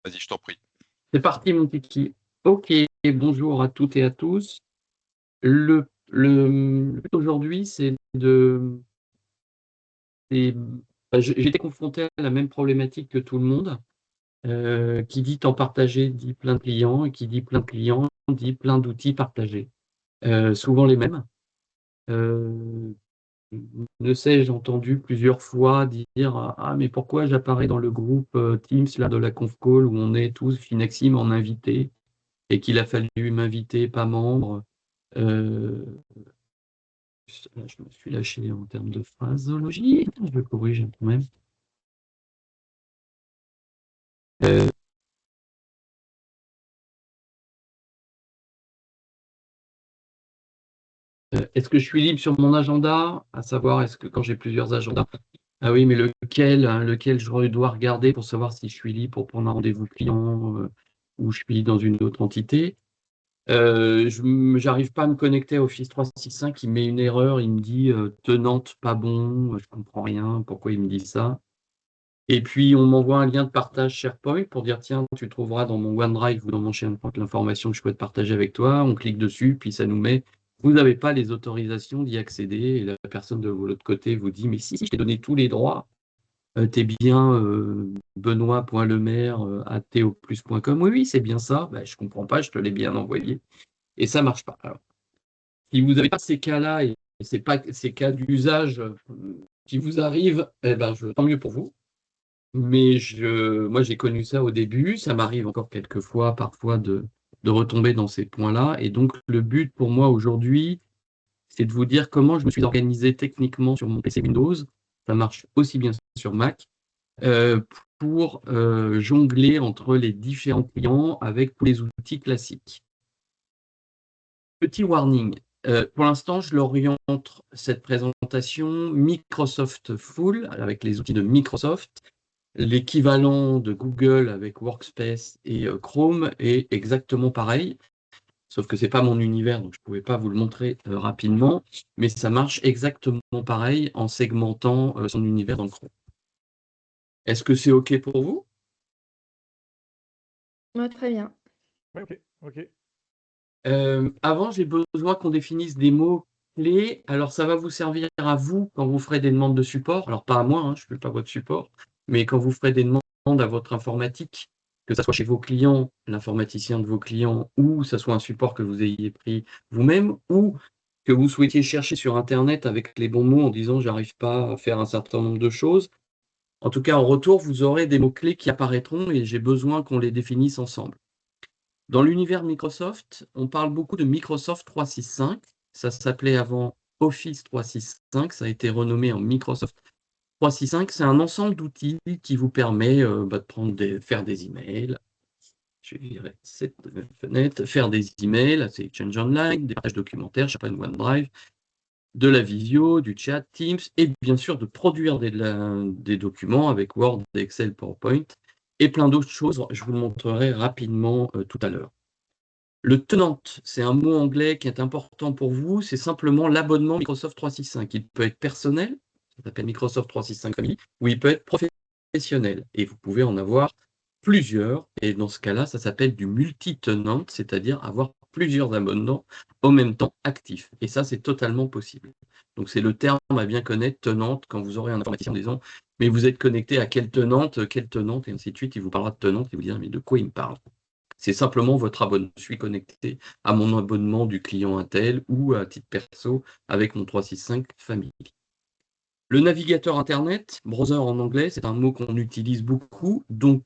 Vas-y, je t'en prie. C'est parti, mon kiki. Ok, bonjour à toutes et à tous. Le but aujourd'hui, j'ai été confronté à la même problématique que tout le monde. Qui dit temps partagé dit plein de clients, et qui dit plein de clients dit plein d'outils partagés. Souvent les mêmes. Euh, ne sais-je entendu plusieurs fois dire ah mais pourquoi j'apparais dans le groupe Teams là de la conf call où on est tous Finexim en invité et qu'il a fallu m'inviter, pas membre. Euh, Là, je me suis lâché en termes de phrasologie. Je le corrige quand même. Euh, Est-ce que je suis libre sur mon agenda? À savoir, est-ce que quand j'ai plusieurs agendas, ah oui, mais lequel je dois regarder pour savoir si je suis libre pour prendre un rendez-vous client ou je suis dans une autre entité? Je n'arrive pas à me connecter à Office 365, il met une erreur, il me dit tenante pas bon, je comprends rien, pourquoi il me dit ça? Et puis on m'envoie un lien de partage SharePoint pour dire tiens, tu trouveras dans mon OneDrive ou dans mon SharePoint l'information que je souhaite partager avec toi. On clique dessus, puis ça nous met vous n'avez pas les autorisations d'y accéder. Et la personne de l'autre côté vous dit mais si, je t'ai donné tous les droits. T'es bien benoît.lemaire@toplus.com. Oui, oui, c'est bien ça. Ben, je comprends pas, je te l'ai bien envoyé. Et ça marche pas. Alors, si vous n'avez pas ces cas-là et c'est pas ces cas d'usage qui vous arrivent, eh ben, tant mieux pour vous. Mais moi, j'ai connu ça au début. Ça m'arrive encore quelques fois, parfois, de retomber dans ces points-là. Et donc, le but pour moi aujourd'hui, c'est de vous dire comment je me suis organisé techniquement sur mon PC Windows. Ça marche aussi bien sur Mac. euh, pour jongler entre les différents clients avec tous les outils classiques. Petit warning, pour l'instant, je l'oriente cette présentation Microsoft Full avec les outils de Microsoft. L'équivalent de Google avec Workspace et Chrome est exactement pareil, sauf que ce n'est pas mon univers, donc je ne pouvais pas vous le montrer rapidement, mais ça marche exactement pareil en segmentant son univers dans le Chrome. Est-ce que c'est OK pour vous? Ouais, très bien. Ouais, ok. Avant, j'ai besoin qu'on définisse des mots-clés. Alors, ça va vous servir à vous quand vous ferez des demandes de support. Alors, pas à moi, hein, je ne fais pas votre support, mais quand vous ferez des demandes à votre informatique, que ce soit chez vos clients, l'informaticien de vos clients, ou ce soit un support que vous ayez pris vous-même, ou que vous souhaitiez chercher sur Internet avec les bons mots en disant j'arrive pas à faire un certain nombre de choses. En tout cas, en retour, vous aurez des mots-clés qui apparaîtront et j'ai besoin qu'on les définisse ensemble. Dans l'univers Microsoft, on parle beaucoup de Microsoft 365. Ça s'appelait avant Office 365. Ça a été renommé en Microsoft 365. C'est un ensemble d'outils qui vous permet de faire des emails. Je vais virer cette fenêtre. Faire des emails, c'est Exchange Online, des partages documentaires, SharePoint, OneDrive, de la visio, du chat, Teams, et bien sûr de produire des documents avec Word, Excel, PowerPoint, et plein d'autres choses. Je vous le montrerai rapidement tout à l'heure. Le tenant, c'est un mot anglais qui est important pour vous, c'est simplement l'abonnement Microsoft 365. Il peut être personnel, ça s'appelle Microsoft 365 Family, ou il peut être professionnel. Et vous pouvez en avoir plusieurs, et dans ce cas-là, ça s'appelle du multi-tenant, c'est-à-dire avoir plusieurs abonnements en même temps actifs. Et ça, c'est totalement possible. Donc c'est le terme à bien connaître, tenante, quand vous aurez un informaticien en disant « mais vous êtes connecté à quelle tenante, et ainsi de suite, il vous parlera de tenante, et vous dire « mais de quoi il me parle ?» C'est simplement votre abonnement. Je suis connecté à mon abonnement du client Intel ou à titre perso avec mon 365 Family. Le navigateur Internet, browser en anglais, c'est un mot qu'on utilise beaucoup. Donc,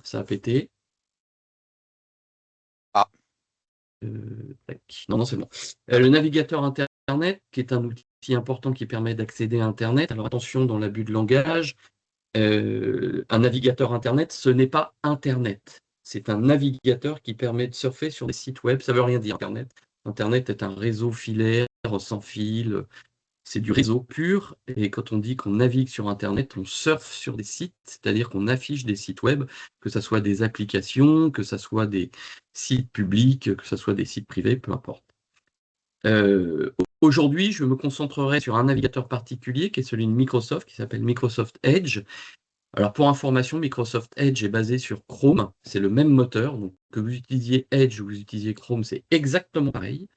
ça a pété. Ah. Non, c'est bon. Le navigateur Internet, qui est un outil important qui permet d'accéder à Internet. Alors attention dans l'abus de langage. Un navigateur Internet, ce n'est pas Internet. C'est un navigateur qui permet de surfer sur des sites web. Ça ne veut rien dire, Internet. Internet est un réseau filaire, sans fil. C'est du réseau pur. Et quand on dit qu'on navigue sur Internet, on surfe sur des sites, c'est-à-dire qu'on affiche des sites web, que ce soit des applications, que ce soit des sites publics, que ce soit des sites privés, peu importe. Aujourd'hui, je me concentrerai sur un navigateur particulier qui est celui de Microsoft, qui s'appelle Microsoft Edge, Alors pour information, Microsoft Edge est basé sur Chrome, c'est le même moteur, donc que vous utilisiez Edge ou vous utilisiez Chrome, c'est exactement pareil.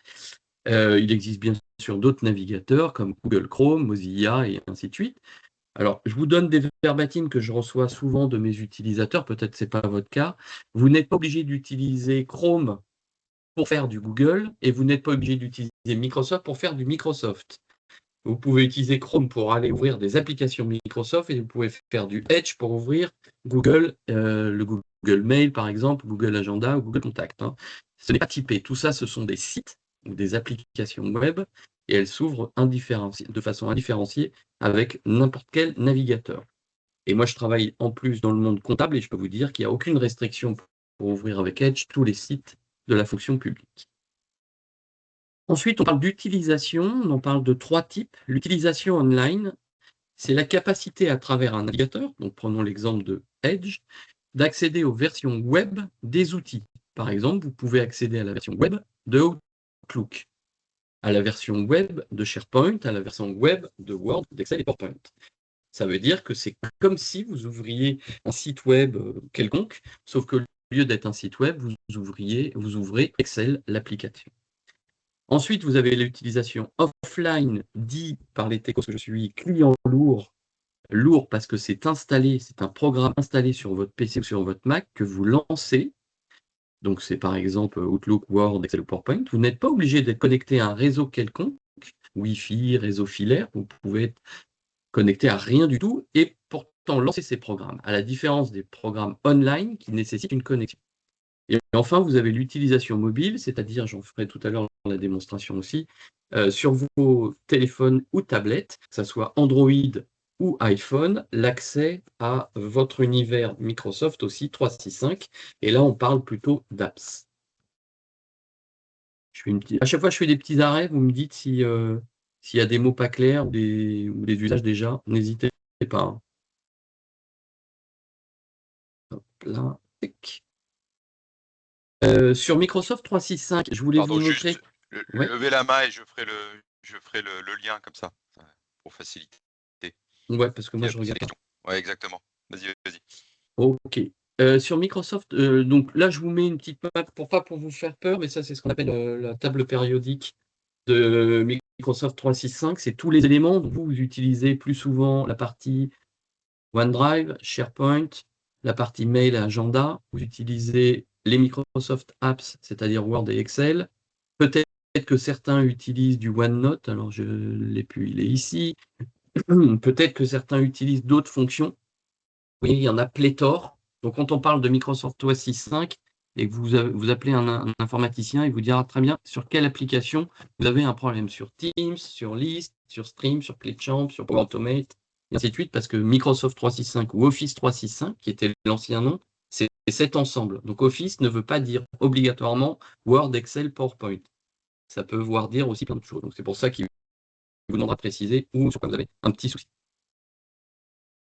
Il existe bien sûr d'autres navigateurs comme Google Chrome, Mozilla et ainsi de suite. Alors, je vous donne des verbatims que je reçois souvent de mes utilisateurs, peut-être ce n'est pas votre cas. Vous n'êtes pas obligé d'utiliser Chrome pour faire du Google et vous n'êtes pas obligé d'utiliser Microsoft pour faire du Microsoft. Vous pouvez utiliser Chrome pour aller ouvrir des applications Microsoft et vous pouvez faire du Edge pour ouvrir Google, le Google Mail par exemple, Google Agenda ou Google Contact. Hein. Ce n'est pas typé. Tout ça, ce sont des sites ou des applications web et elles s'ouvrent de façon indifférenciée avec n'importe quel navigateur. Et moi, je travaille en plus dans le monde comptable et je peux vous dire qu'il n'y a aucune restriction pour ouvrir avec Edge tous les sites de la fonction publique. Ensuite, on parle d'utilisation, on en parle de 3 types. L'utilisation online, c'est la capacité à travers un navigateur, donc prenons l'exemple de Edge, d'accéder aux versions web des outils. Par exemple, vous pouvez accéder à la version web de Outlook, à la version web de SharePoint, à la version web de Word, d'Excel et PowerPoint. Ça veut dire que c'est comme si vous ouvriez un site web quelconque, sauf que au lieu d'être un site web, vous ouvrez Excel, l'application. Ensuite, vous avez l'utilisation offline, dit par les techos que je suis client lourd. Lourd parce que c'est installé, c'est un programme installé sur votre PC ou sur votre Mac que vous lancez. Donc, c'est par exemple Outlook, Word, Excel ou PowerPoint. Vous n'êtes pas obligé d'être connecté à un réseau quelconque, Wi-Fi, réseau filaire. Vous pouvez être connecté à rien du tout et pourtant lancer ces programmes, à la différence des programmes online qui nécessitent une connexion. Et enfin, vous avez l'utilisation mobile, c'est-à-dire, j'en ferai tout à l'heure la démonstration aussi, sur vos téléphones ou tablettes, que ce soit Android ou iPhone, l'accès à votre univers Microsoft aussi 365. Et là, on parle plutôt d'apps. À chaque fois, je fais des petits arrêts, vous me dites si, s'il y a des mots pas clairs ou des usages déjà, n'hésitez pas. Hein. Hop là, sur Microsoft 365, je voulais Pardon, vous montrer. juste Ouais. levez la main et je ferai le lien comme ça, pour faciliter. Ouais, parce que moi C'est je regarde des pas. questions. Ouais, exactement. Vas-y, vas-y. Ok. Sur Microsoft, donc là je vous mets une petite map pas pour vous faire peur, mais ça c'est ce qu'on appelle la table périodique de Microsoft 365. C'est tous les éléments. Donc, vous utilisez plus souvent la partie OneDrive, SharePoint, la partie mail et agenda. Vous utilisez les Microsoft Apps, c'est-à-dire Word et Excel. Peut-être que certains utilisent du OneNote, alors je l'ai plus, il est ici. Peut-être que certains utilisent d'autres fonctions. Vous voyez, il y en a pléthore. Donc, quand on parle de Microsoft 365 et que vous appelez un informaticien, il vous dira très bien sur quelle application vous avez un problème. Sur Teams, sur List, sur Stream, sur ClickChamp, sur Power Automate, et ainsi de suite, parce que Microsoft 365 ou Office 365, qui était l'ancien nom, c'est cet ensemble. Donc, Office ne veut pas dire obligatoirement Word, Excel, PowerPoint. Ça peut vouloir dire aussi plein de choses. Donc, c'est pour ça qu'il vous demandera de préciser ou sur quoi vous avez un petit souci.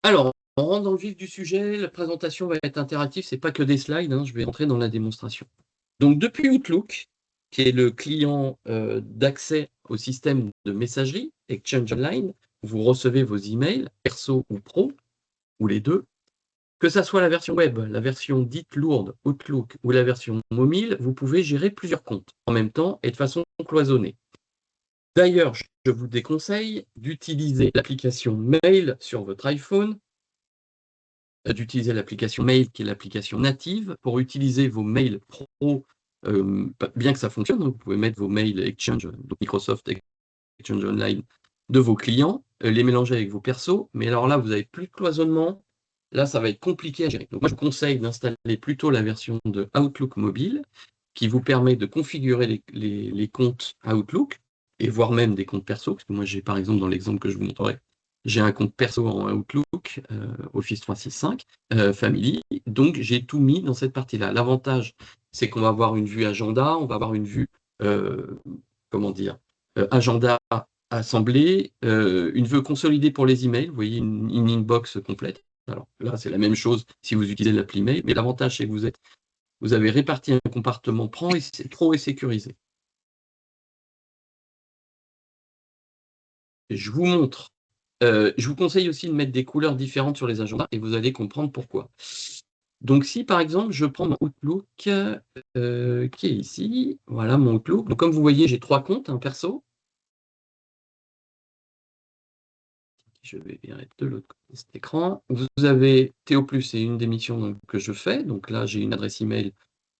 Alors, on rentre dans le vif du sujet, la présentation va être interactive, c'est pas que des slides, hein, je vais entrer dans la démonstration. Donc, depuis Outlook, qui est le client d'accès au système de messagerie, Exchange Online, vous recevez vos emails, perso ou pro, ou les deux. Que ça soit la version web, la version dite lourde, Outlook, ou la version mobile, vous pouvez gérer plusieurs comptes en même temps et de façon cloisonnée. D'ailleurs, je vous déconseille d'utiliser l'application Mail sur votre iPhone, d'utiliser l'application Mail, qui est l'application native, pour utiliser vos mails pro, bien que ça fonctionne. Hein, vous pouvez mettre vos mails Exchange, donc Microsoft Exchange Online, de vos clients, les mélanger avec vos persos, mais alors là, vous n'avez plus de cloisonnement. Là, ça va être compliqué à gérer. Donc, moi, je vous conseille d'installer plutôt la version de Outlook mobile, qui vous permet de configurer les comptes Outlook, et voire même des comptes perso, parce que moi, j'ai par exemple, dans l'exemple que je vous montrerai, j'ai un compte perso en Outlook, Office 365, Family, donc j'ai tout mis dans cette partie-là. L'avantage, c'est qu'on va avoir une vue agenda, on va avoir une vue, comment dire, agenda assemblé, une vue consolidée pour les emails, vous voyez une inbox complète. Alors là, c'est la même chose si vous utilisez l'appli mail, mais l'avantage, c'est que vous avez réparti un compartiment pro et sécurisé. Et je vous montre Je vous conseille aussi de mettre des couleurs différentes sur les agendas et vous allez comprendre pourquoi. Donc, si par exemple, je prends mon Outlook qui est ici, voilà mon Outlook. Donc, comme vous voyez, j'ai 3 comptes, un perso. Je vais virer de l'autre côté de cet écran. Vous avez Théo+, c'est une des missions que je fais. Donc là, j'ai une adresse email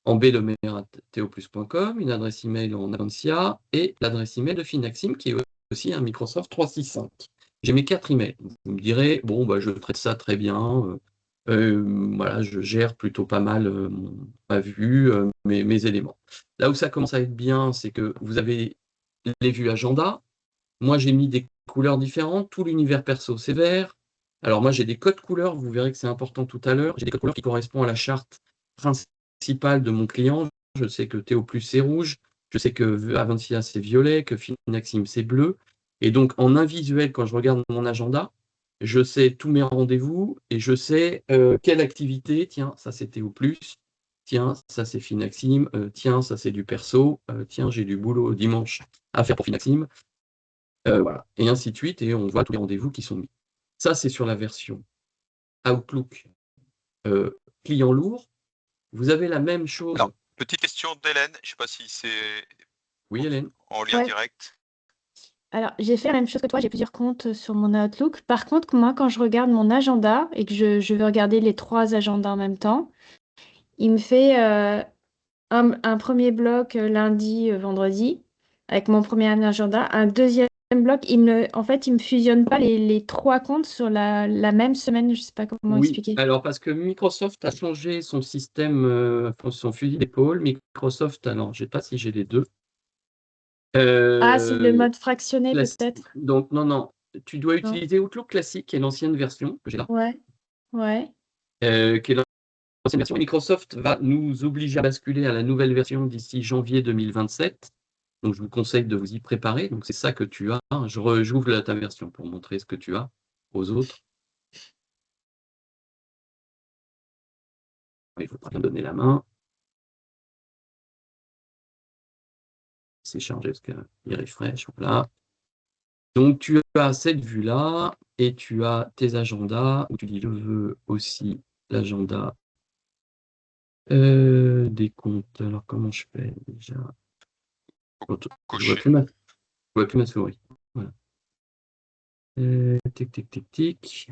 en blemer@theoplus.com, une adresse email en Avancia et l'adresse email de Finaxim qui est aussi un Microsoft 365. J'ai mes 4 emails. Vous me direz, bon, bah, je traite ça très bien. Voilà, je gère plutôt pas mal ma vue, mes éléments. Là où ça commence à être bien, c'est que vous avez les vues agenda. Moi, j'ai mis des couleurs différentes. Tout l'univers perso, c'est vert. Alors moi, j'ai des codes couleurs. Vous verrez que c'est important tout à l'heure. J'ai des codes couleurs qui correspondent à la charte principale de mon client. Je sais que Théo+, c'est rouge. Je sais que Avancia, c'est violet. Que Finaxim, c'est bleu. Et donc, en un visuel, quand je regarde mon agenda, je sais tous mes rendez-vous et je sais quelle activité. Tiens, ça, c'est Théo+. Tiens, ça, c'est Finaxim. Tiens, ça, c'est du perso. Tiens, j'ai du boulot dimanche à faire pour Finaxim. Voilà, et ainsi de suite, et on voit tous les rendez-vous qui sont mis. Ça, c'est sur la version Outlook client lourd. Vous avez la même chose. Alors, petite question d'Hélène, je ne sais pas si c'est Oui, Hélène. en lien direct. Alors, j'ai fait la même chose que toi, j'ai plusieurs comptes sur mon Outlook. Par contre, moi, quand je regarde mon agenda et que je veux regarder les 3 agendas en même temps, il me fait un premier bloc lundi, vendredi, avec mon premier agenda. Un deuxième bloc, en fait, il me fusionne pas les 3 comptes sur la même semaine. Je sais pas comment Oui, expliquer. alors parce que Microsoft a changé son système, son fusil d'épaule. Microsoft, alors je ne sais pas si j'ai les deux. Ah, c'est le mode fractionné peut-être. Donc, non, tu dois utiliser Outlook classique, qui est l'ancienne version que j'ai là. Ouais, ouais. Qui est l'ancienne version. Microsoft va nous obliger à basculer à la nouvelle version d'ici janvier 2027. Donc, je vous conseille de vous y préparer. Donc, c'est ça que tu as. J'ouvre ta version pour montrer ce que tu as aux autres. Il faut pas donner la main. C'est chargé parce qu'il refresh. Voilà. Donc, tu as cette vue-là et tu as tes agendas où tu dis je veux aussi l'agenda des comptes. Alors, comment je fais déjà? Je vois plus ma souris. Voilà. Tic, tic, tic, tic.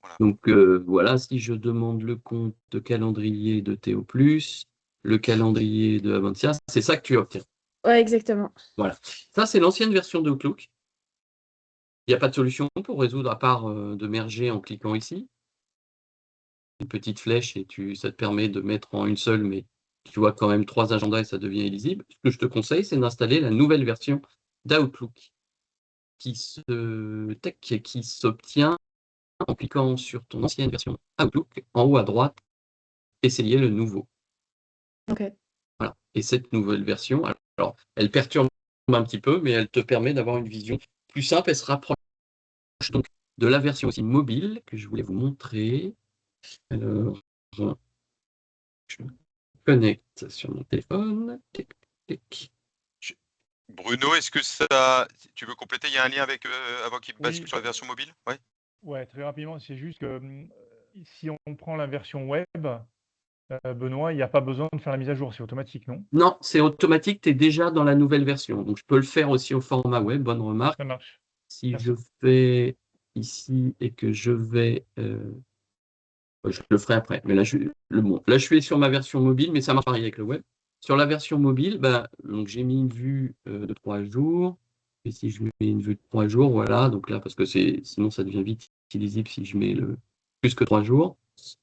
Voilà. Donc, voilà, si je demande le compte de calendrier de Théo+, le calendrier de Avancia, c'est ça que tu obtiens. Ouais, exactement. Voilà. Ça, c'est l'ancienne version d'Outlook. Il n'y a pas de solution pour résoudre à part de merger en cliquant ici. Une petite flèche et ça te permet de mettre en une seule, mais tu vois quand même 3 agendas et ça devient illisible. Ce que je te conseille, c'est d'installer la nouvelle version d'Outlook qui s'obtient en cliquant sur ton ancienne version Outlook en haut à droite, essayer le nouveau. Ok. Voilà. Et cette nouvelle version, alors, elle perturbe un petit peu, mais elle te permet d'avoir une vision plus simple. Elle se rapproche donc de la version aussi mobile que je voulais vous montrer. Alors, je me connecte sur mon téléphone. Tic, tic. Bruno, est-ce que ça, tu veux compléter? Il y a un lien avec avant qu'il bascule sur la version mobile? Ouais. Ouais, très rapidement, c'est juste que si on prend la version web, Benoît, il n'y a pas besoin de faire la mise à jour, c'est automatique, non? Non, c'est automatique, tu es déjà dans la nouvelle version. Donc, je peux le faire aussi au format web, bonne remarque. Ça marche. Si Merci. je fais ici et que je vais... je le ferai après, mais là je suis sur ma version mobile, mais ça marche pareil avec le web. Sur la version mobile, donc j'ai mis une vue de 3 jours. Et si je mets une vue de 3 jours, voilà, donc là, parce que sinon ça devient vite illisible si je mets plus que 3 jours.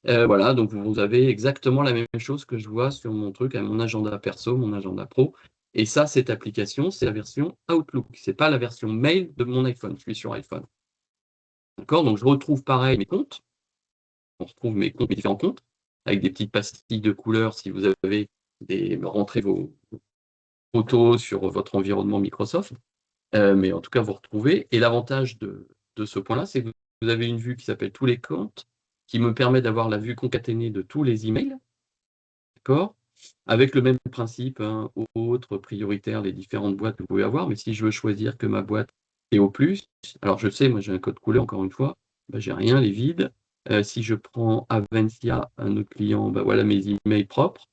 Voilà, donc vous avez exactement la même chose que je vois sur mon truc, à mon agenda perso, mon agenda pro. Et ça, cette application, c'est la version Outlook. C'est pas la version mail de mon iPhone. Je suis sur iPhone. D'accord? Donc je retrouve pareil mes comptes. On retrouve mes différents comptes, avec des petites pastilles de couleurs si vous avez rentré vos photos sur votre environnement Microsoft. Mais en tout cas, vous retrouvez. Et l'avantage de ce point-là, c'est que vous avez une vue qui s'appelle tous les comptes, qui me permet d'avoir la vue concaténée de tous les emails. D'accord? Avec le même principe, autre, prioritaire, les différentes boîtes que vous pouvez avoir. Mais si je veux choisir que ma boîte Et au plus, alors je sais, moi j'ai un code couleur encore une fois, bah, j'ai rien, les vides. Si je prends Aventia, un autre client, bah, voilà mes emails propres.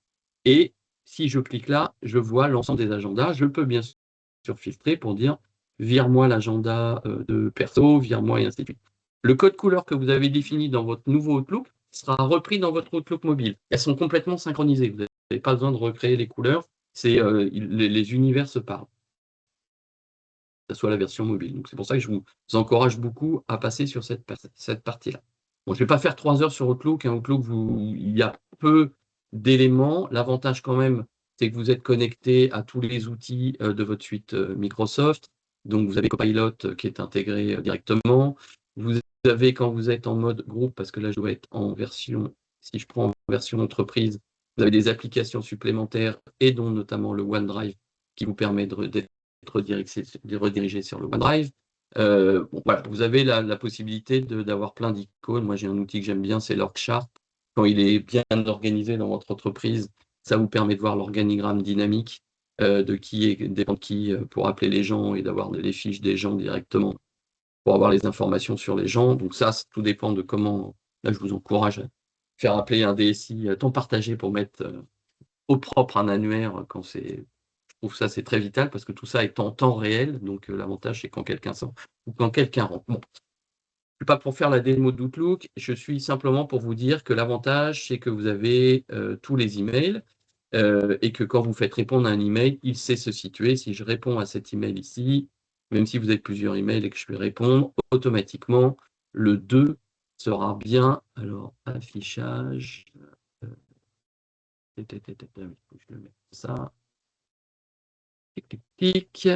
Et si je clique là, je vois l'ensemble des agendas. Je peux bien sûr filtrer pour dire vire-moi l'agenda de perso, vire-moi et ainsi de suite. Le code couleur que vous avez défini dans votre nouveau Outlook sera repris dans votre Outlook mobile. Elles sont complètement synchronisées. Vous n'avez pas besoin de recréer les couleurs. Les univers se parlent. Que ce soit la version mobile. Donc c'est pour ça que je vous encourage beaucoup à passer sur cette partie-là. Bon, je ne vais pas faire 3 heures sur Outlook. Outlook, il y a peu d'éléments. L'avantage quand même, c'est que vous êtes connecté à tous les outils de votre suite Microsoft. Donc vous avez Copilot qui est intégré directement. Vous avez, quand vous êtes en mode groupe, parce que là je dois être en version, si je prends en version entreprise, vous avez des applications supplémentaires et dont notamment le OneDrive qui vous permet d'être redirigé sur le OneDrive. Bon, voilà, vous avez la possibilité d'avoir plein d'icônes. Moi, j'ai un outil que j'aime bien, c'est l'OrgChart. Quand il est bien organisé dans votre entreprise, ça vous permet de voir l'organigramme dynamique de qui dépend de qui pour appeler les gens et d'avoir les fiches des gens directement pour avoir les informations sur les gens. Donc ça, tout dépend de comment. Là, je vous encourage à faire appeler un DSI temps partagé pour mettre au propre un annuaire quand c'est. Je trouve ça, c'est très vital parce que tout ça est en temps réel. Donc, l'avantage, c'est quand quelqu'un sort ou quand quelqu'un rentre. Bon, je ne suis pas pour faire la démo d'Outlook. Je suis simplement pour vous dire que l'avantage, c'est que vous avez tous les emails et que quand vous faites répondre à un email, il sait se situer. Si je réponds à cet email ici, même si vous avez plusieurs emails et que je vais répondre, automatiquement, le 2 sera bien. Alors, affichage. Je le mets ça. Tic, tic, tic.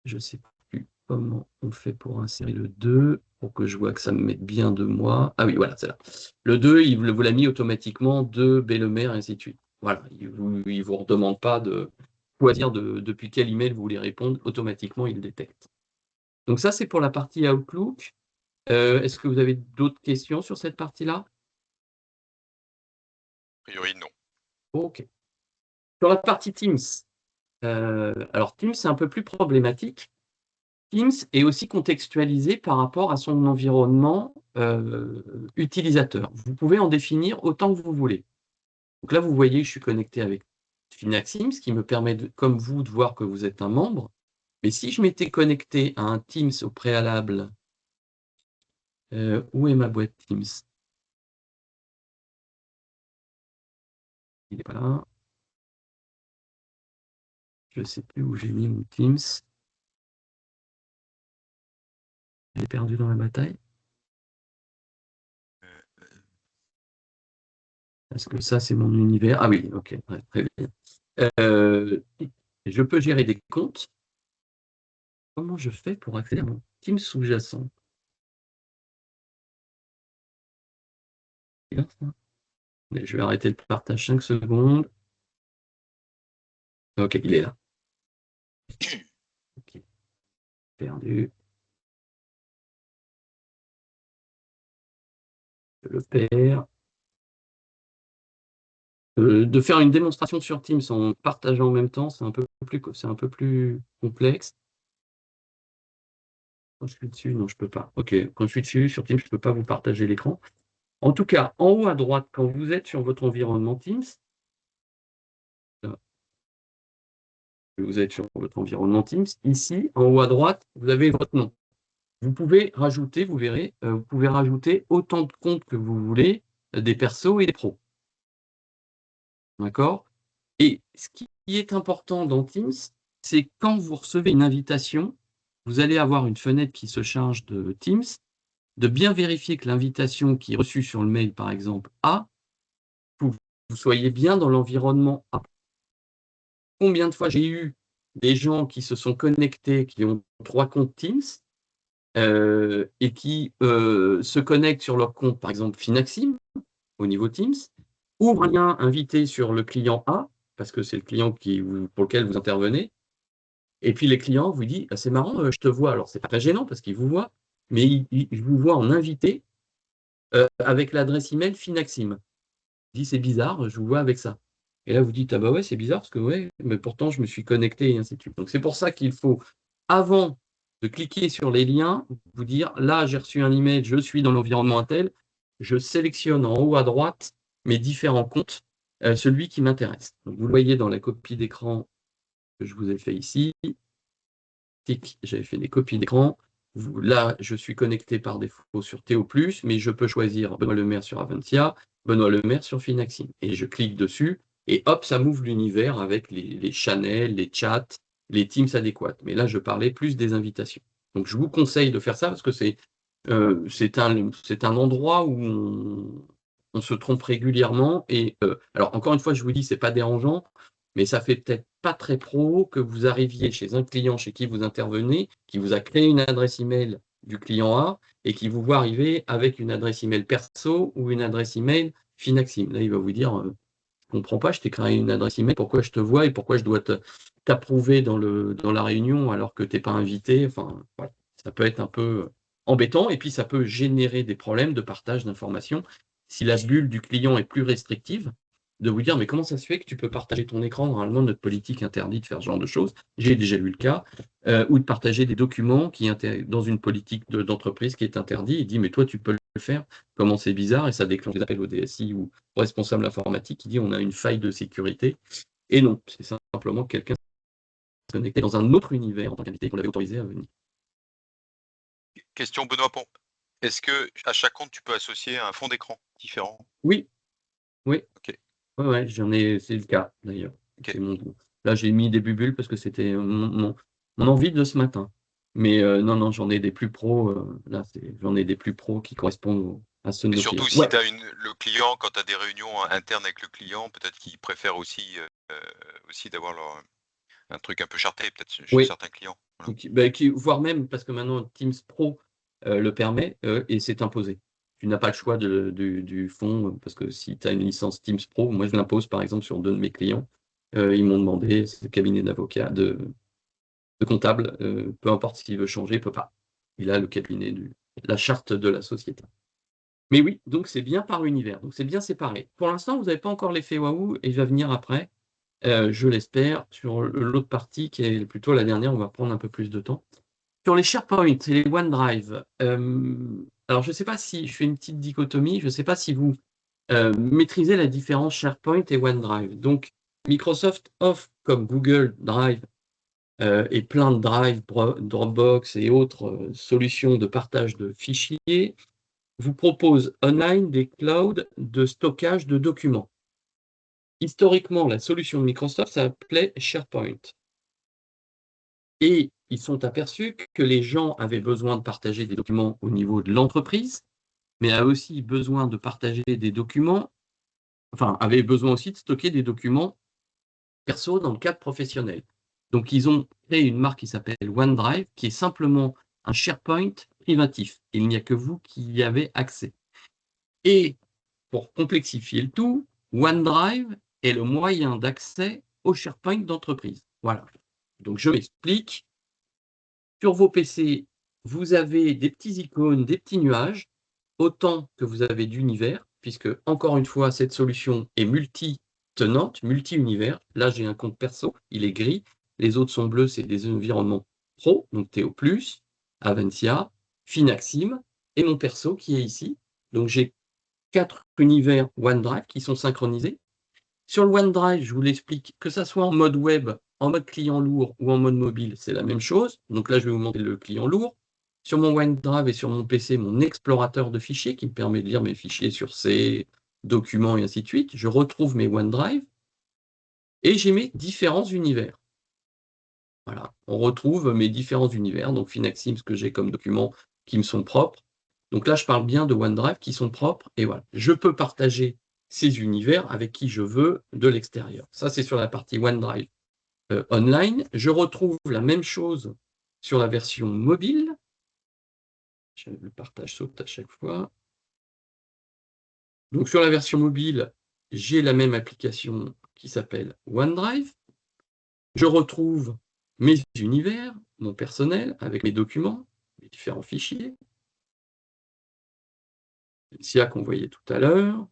Je ne sais plus comment on fait pour insérer le 2, pour que je vois que ça me mette bien de moi. Ah oui, voilà, c'est là. Le 2, il vous l'a mis automatiquement de Bellemer, et ainsi de suite. Voilà, il ne vous redemande pas de choisir depuis quel email vous voulez répondre. Automatiquement, il le détecte. Donc ça, c'est pour la partie Outlook. Est-ce que vous avez d'autres questions sur cette partie-là? A priori, non. OK. Sur la partie Teams, alors Teams, c'est un peu plus problématique. Teams est aussi contextualisé par rapport à son environnement utilisateur. Vous pouvez en définir autant que vous voulez. Donc là, vous voyez, je suis connecté avec Finaxim, ce qui me permet, comme vous, de voir que vous êtes un membre. Mais si je m'étais connecté à un Teams au préalable, où est ma boîte Teams? Il n'est pas là. Je ne sais plus où j'ai mis mon Teams. Je l'ai perdu dans la bataille. Est-ce que ça, c'est mon univers? Ah oui, ok, ouais, très bien. Je peux gérer des comptes. Comment je fais pour accéder à mon Teams sous-jacent? Je vais arrêter le partage 5 secondes. Ok, il est là. Ok. Perdu. Je le perds. De faire une démonstration sur Teams en partageant en même temps, c'est un peu plus complexe. Quand je suis dessus, non, je ne peux pas. Ok, quand je suis dessus, sur Teams, je ne peux pas vous partager l'écran. En tout cas, en haut à droite, quand vous êtes sur votre environnement Teams, vous êtes sur votre environnement Teams, ici, en haut à droite, vous avez votre nom. Vous pouvez rajouter, vous verrez, vous pouvez rajouter autant de comptes que vous voulez, des persos et des pros. D'accord? Et ce qui est important dans Teams, c'est quand vous recevez une invitation, vous allez avoir une fenêtre qui se charge de Teams, de bien vérifier que l'invitation qui est reçue sur le mail, par exemple, A, vous soyez bien dans l'environnement A. Combien de fois j'ai eu des gens qui se sont connectés, qui ont 3 comptes Teams, et qui se connectent sur leur compte, par exemple Finaxim, au niveau Teams, ouvrent un lien invité sur le client A, parce que c'est le client pour lequel vous intervenez, et puis les clients vous disent ah, « c'est marrant, je te vois ». Alors, c'est pas très gênant parce qu'ils vous voient, mais je vous vois en invité avec l'adresse email Finaxim. Il dit « c'est bizarre, je vous vois avec ça ». Et là, vous dites « ah bah ouais, c'est bizarre parce que ouais, mais pourtant je me suis connecté » et ainsi de suite. Donc, c'est pour ça qu'il faut, avant de cliquer sur les liens, vous dire là j'ai reçu un email, je suis dans l'environnement Intel, je sélectionne en haut à droite mes différents comptes, celui qui m'intéresse. Donc, vous le voyez dans la copie d'écran que je vous ai fait ici. J'avais fait des copies d'écran. Là, je suis connecté par défaut sur Théo+, mais je peux choisir Benoît Le Maire sur Aventia, Benoît Le Maire sur Finaxim. Et je clique dessus, et hop, ça m'ouvre l'univers avec les channels, les chats, les Teams adéquats. Mais là, je parlais plus des invitations. Donc, je vous conseille de faire ça parce que c'est un endroit où on se trompe régulièrement. Et alors, encore une fois, je vous dis, c'est pas dérangeant, mais ça fait peut-être pas très pro que vous arriviez chez un client chez qui vous intervenez, qui vous a créé une adresse email du client A et qui vous voit arriver avec une adresse email perso ou une adresse email Finaxim. Là, il va vous dire, je ne comprends pas, je t'ai créé une adresse email, pourquoi je te vois et pourquoi je dois t'approuver dans la réunion alors que tu n'es pas invité. Enfin, voilà. Ça peut être un peu embêtant et puis ça peut générer des problèmes de partage d'informations. Si la bulle du client est plus restrictive, de vous dire mais comment ça se fait que tu peux partager ton écran? Normalement, notre politique interdit de faire ce genre de choses. J'ai déjà eu le cas. Ou de partager des documents dans une politique d'entreprise qui est interdit. Il dit mais toi tu peux le faire. Comment c'est bizarre? Et ça déclenche des appels au DSI ou au responsable informatique qui dit on a une faille de sécurité. Et non, c'est simplement quelqu'un connecté dans un autre univers en tant qu'invité qu'on l'avait autorisé à venir. Question Benoît Pont. Est-ce que à chaque compte, tu peux associer un fond d'écran différent? Oui, oui. Ok. Ouais, c'est le cas d'ailleurs. Ok. Là, j'ai mis des bubules parce que c'était mon envie de ce matin. Mais non, j'en ai des plus pros. J'en ai des plus pros qui correspondent à ceux de Et nos surtout, clients. si tu as le client, quand tu as des réunions internes avec le client, peut-être qu'il préfère aussi d'avoir un truc un peu charté, peut-être chez Oui. certains clients. Voilà. Voire même, parce que maintenant Teams Pro le permet et c'est imposé. Tu n'as pas le choix du fond, parce que si tu as une licence Teams Pro, moi je l'impose par exemple sur 2 de mes clients, ils m'ont demandé, c'est le cabinet d'avocat, de comptable, peu importe ce qu'il veut changer, il ne peut pas. Il a le cabinet, la charte de la société. Mais oui, donc c'est bien par univers, donc c'est bien séparé. Pour l'instant, vous n'avez pas encore l'effet waouh, et il va venir après. Je l'espère, sur l'autre partie qui est plutôt la dernière, on va prendre un peu plus de temps. Sur les SharePoint et les OneDrive, alors je ne sais pas si je fais une petite dichotomie, je ne sais pas si vous maîtrisez la différence SharePoint et OneDrive. Donc, Microsoft offre comme Google Drive et plein de Drive, Dropbox et autres solutions de partage de fichiers, vous propose online des clouds de stockage de documents. Historiquement, la solution de Microsoft s'appelait SharePoint. Et ils sont aperçus que les gens avaient besoin de partager des documents au niveau de l'entreprise, mais avaient aussi besoin de partager des documents, avaient besoin aussi de stocker des documents perso dans le cadre professionnel. Donc, ils ont créé une marque qui s'appelle OneDrive, qui est simplement un SharePoint privatif. Il n'y a que vous qui y avez accès. Et pour complexifier le tout, OneDrive est le moyen d'accès au SharePoint d'entreprise. Voilà. Donc, je m'explique. Sur vos PC, vous avez des petits icônes, des petits nuages, autant que vous avez d'univers, puisque, encore une fois, cette solution est multi-tenante, multi-univers. Là, j'ai un compte perso, il est gris. Les autres sont bleus, c'est des environnements pro, donc Théo+, Aventia, Finaxim, et mon perso qui est ici. Donc, j'ai 4 univers OneDrive qui sont synchronisés. Sur le OneDrive, je vous l'explique, que ça soit en mode web, en mode client lourd ou en mode mobile, c'est la même chose. Donc là, je vais vous montrer le client lourd. Sur mon OneDrive et sur mon PC, mon explorateur de fichiers qui me permet de lire mes fichiers sur C, documents et ainsi de suite. Je retrouve mes OneDrive et j'ai mes différents univers. Voilà, on retrouve mes différents univers, donc Finaxim, ce que j'ai comme documents qui me sont propres. Donc là, je parle bien de OneDrive qui sont propres et voilà. Je peux partager ces univers avec qui je veux de l'extérieur. Ça, c'est sur la partie OneDrive online. Je retrouve la même chose sur la version mobile. Le partage saute à chaque fois. Donc sur la version mobile, j'ai la même application qui s'appelle OneDrive. Je retrouve mes univers, mon personnel, avec mes documents, mes différents fichiers. SIA qu'on voyait tout à l'heure.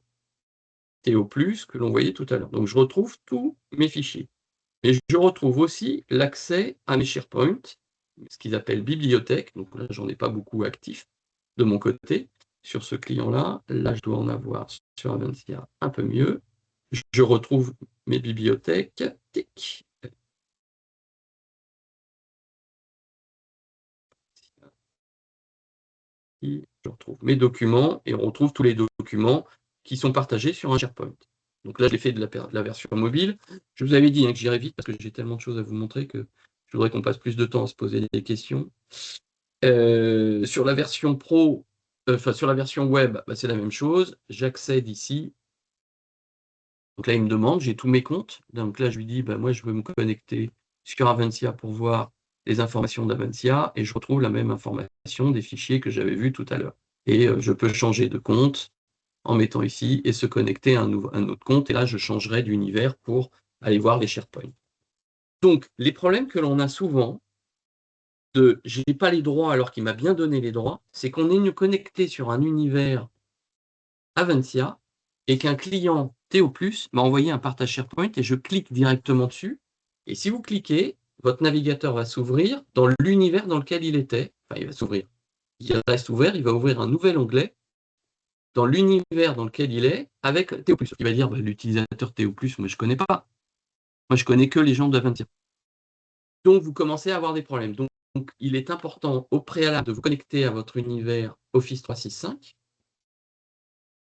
Théo+, que l'on voyait tout à l'heure. Donc je retrouve tous mes fichiers. Et je retrouve aussi l'accès à mes SharePoint ce qu'ils appellent bibliothèque. Donc là, j'en ai pas beaucoup actifs de mon côté sur ce client-là. Là, je dois en avoir sur Avantia un peu mieux. Je retrouve mes bibliothèques. Tic. Je retrouve mes documents et on retrouve tous les documents qui sont partagés sur un SharePoint. Donc là, je l'ai fait de la version mobile. Je vous avais dit que j'irais vite parce que j'ai tellement de choses à vous montrer que je voudrais qu'on passe plus de temps à se poser des questions. Sur la version pro, sur la version web, bah, c'est la même chose. J'accède ici. Donc là, il me demande, j'ai tous mes comptes. Donc là, je lui dis, bah, moi, je veux me connecter sur Avantia pour voir les informations d'Avantia et je retrouve la même information des fichiers que j'avais vus tout à l'heure. Et je peux changer de compte en mettant ici et se connecter à un autre compte. Et là, je changerai d'univers pour aller voir les SharePoint. Donc, les problèmes que l'on a souvent de « j'ai pas les droits alors qu'il m'a bien donné les droits », c'est qu'on est connecté sur un univers Avantia et qu'un client TO+, m'a envoyé un partage SharePoint et je clique directement dessus. Et si vous cliquez, votre navigateur va s'ouvrir dans l'univers dans lequel il était. Enfin, il va s'ouvrir. Il reste ouvert, il va ouvrir un nouvel onglet dans l'univers dans lequel il est avec TO+. Il va dire, bah, l'utilisateur TO+, moi je ne connais pas. Moi je connais que les gens d'Avantia. Donc vous commencez à avoir des problèmes. Donc il est important au préalable de vous connecter à votre univers Office 365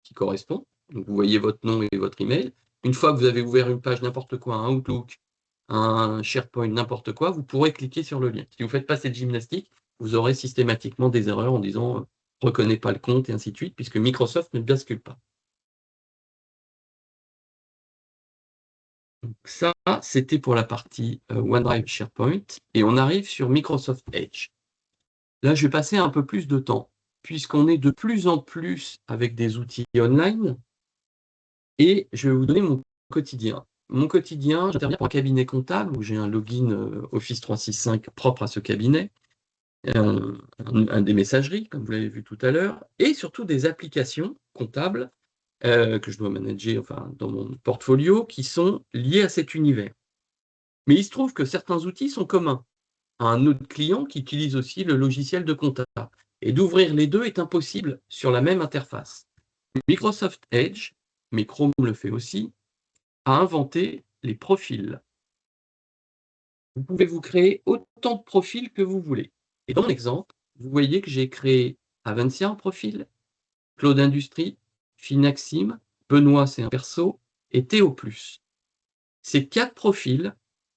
qui correspond. Donc vous voyez votre nom et votre email. Une fois que vous avez ouvert une page n'importe quoi, un Outlook, un SharePoint, n'importe quoi, vous pourrez cliquer sur le lien. Si vous ne faites pas cette gymnastique, vous aurez systématiquement des erreurs en disant reconnaît pas le compte et ainsi de suite, puisque Microsoft ne bascule pas. Donc ça, c'était pour la partie OneDrive SharePoint. Et on arrive sur Microsoft Edge. Là, je vais passer un peu plus de temps, puisqu'on est de plus en plus avec des outils online. Et je vais vous donner mon quotidien. Mon quotidien, j'interviens pour un cabinet comptable où j'ai un login Office 365 propre à ce cabinet, un des messageries, comme vous l'avez vu tout à l'heure, et surtout des applications comptables que je dois manager dans mon portfolio qui sont liées à cet univers. Mais il se trouve que certains outils sont communs à un autre client qui utilise aussi le logiciel de compta. Et d'ouvrir les deux est impossible sur la même interface. Microsoft Edge, mais Chrome le fait aussi, a inventé les profils. Vous pouvez vous créer autant de profils que vous voulez. Et dans mon exemple, vous voyez que j'ai créé Avantia un profil, Claude Industrie, Finaxim, Benoît c'est un perso, et Théo+. Ces 4 profils,